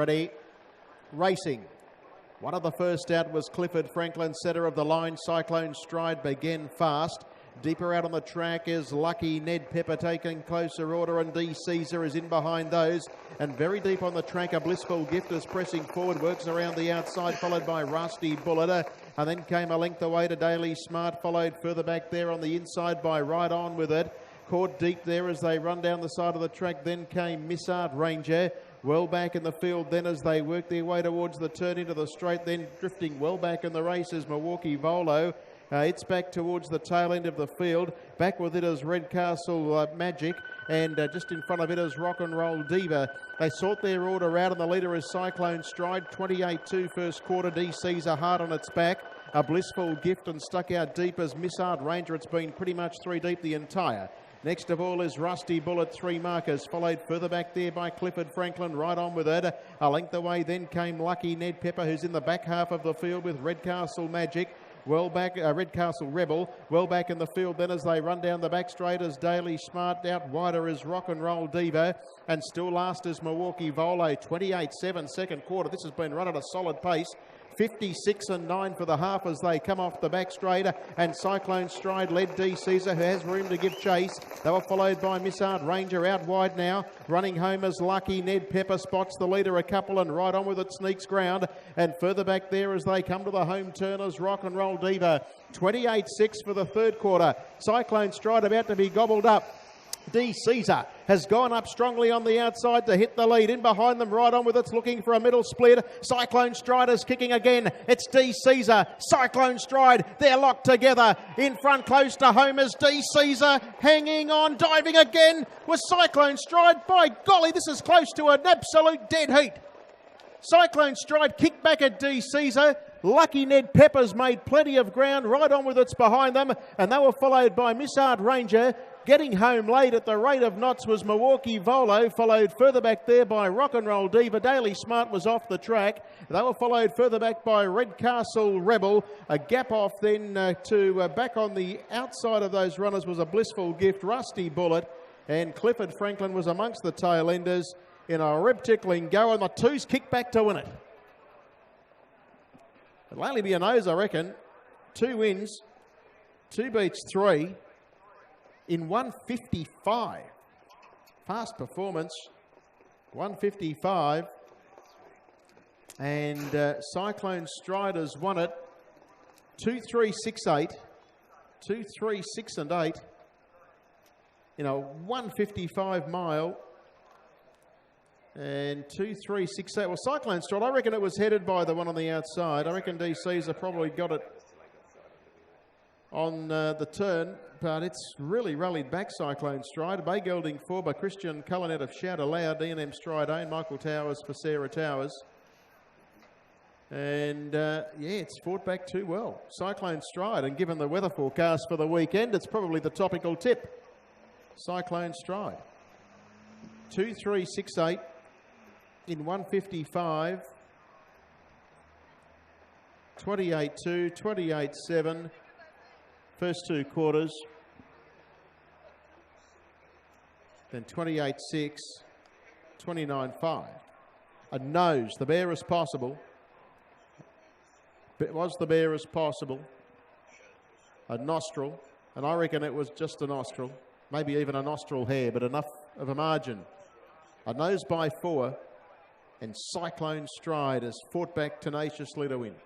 ready, racing. One of the first out was Clifford Franklin, centre of the line. Cyclone Stride began fast. Deeper out on the track is Lucky Ned Pepper taking closer order, and D. Caesar is in behind those. And very deep on the track, a Blissful Gift is pressing forward, works around the outside, followed by Rusty Bullet. And then came a length away to Daily Smart, followed further back there on the inside by Right On With It. Caught deep there as they run down the side of the track. Then came Missart Ranger. Well back in the field then as they work their way towards the turn into the straight. Then drifting well back in the race is Milwaukee Volo. It's back towards the tail end of the field. Back with it is Redcastle Magic. And just in front of it is Rock and Roll Diva. They sort their order out, and the leader is Cyclone Stride. 28-2 first quarter. D. Caesar hard on its back. A Blissful Gift and stuck out deep as Missart Ranger. It's been pretty much three deep the entire. Next of all is Rusty Bullet, 3 markers, followed further back there by Clifford Franklin. Right On With It. A length away then came Lucky Ned Pepper, who's in the back half of the field with Redcastle Magic. Well back, Redcastle Rebel, well back in the field then as they run down the back straight as Daily Smart. Out wider is Rock and Roll Diva, and still last is Milwaukee Volo. 28-7 second quarter. This has been run at a solid pace. 56-9 for the half as they come off the back straight, and Cyclone Stride led D. Caesar, who has room to give chase. They were followed by Missart Ranger out wide now. Running home as Lucky Ned Pepper spots the leader a couple, and Right On With It sneaks ground. And further back there as they come to the home turners, Rock and Roll Diva. 28-6 for the third quarter. Cyclone Stride about to be gobbled up. D. Caesar has gone up strongly on the outside to hit the lead. In behind them, Right On With It's looking for a middle split. Cyclone Stride is kicking again. It's D. Caesar, Cyclone Stride. They're locked together. In front, close to home, is D. Caesar hanging on, diving again with Cyclone Stride. By golly, this is close to an absolute dead heat. Cyclone Stride kicked back at D. Caesar. Lucky Ned Pepper's made plenty of ground. Right On With It's behind them, and they were followed by Missart Ranger. Getting home late at the rate of knots was Milwaukee Volo, followed further back there by Rock and Roll Diva. Daily Smart was off the track. They were followed further back by Redcastle Rebel. A gap off then to back on the outside of those runners was a Blissful Gift, Rusty Bullet, and Clifford Franklin was amongst the tail enders in a rib-tickling go, and the twos kick back to win it. It'll only be a nose, I reckon. 2 wins, 2 beats 3. In 155. Fast performance. 155. And Cyclone Stride has won it. 2-3-6-8. 2-3-6-8. In a 155 mile. And 2-3-6-8. Well, Cyclone Stride, I reckon it was headed by the one on the outside. I reckon D. Caesar probably got it on the turn, but it's really rallied back, Cyclone Stride. Bay Gelding 4 by Christian Cullen out of Shout Aloud. D&M Stride own Michael Towers for Sarah Towers. And yeah, it's fought back too well. Cyclone Stride, and given the weather forecast for the weekend, it's probably the topical tip. Cyclone Stride. 2-3-6-8 in 155. 28-2, 28-7. First 2 quarters, then 28-6, 29-5. A nose, the barest possible. It was the barest possible. A nostril, and I reckon it was just a nostril, maybe even a nostril hair, but enough of a margin. A nose by 4, and Cyclone Stride has fought back tenaciously to win.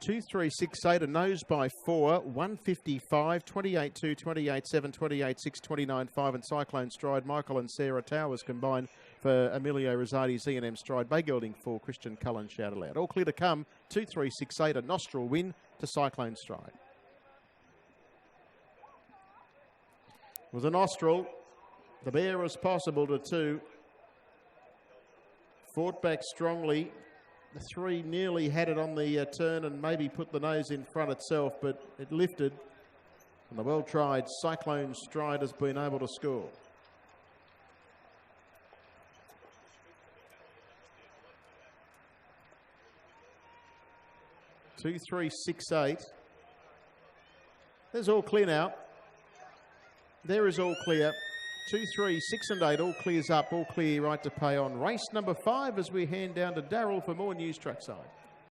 Two, 3, 6, 8, a nose by 4, 155, 28-2, 28-7, 28-6, 29-5, and Cyclone Stride. Michael and Sarah Towers combined for Emilio Rosati's E&M Stride. Bay Gelding 4, Christian Cullen Shout Aloud. All clear to come. 2, 3, 6, 8, a nostril win to Cyclone Stride. With a nostril, the bear as possible to 2. Fought back strongly. The 3 nearly had it on the turn and maybe put the nose in front itself, but it lifted. And the well-tried Cyclone Stride has been able to score. 2, 3, 6, 8. There's all clear now. There is all clear. 2, 3, 6 and 8, all clears up, all clear, right to pay on race number 5 as we hand down to Darryl for more news trackside.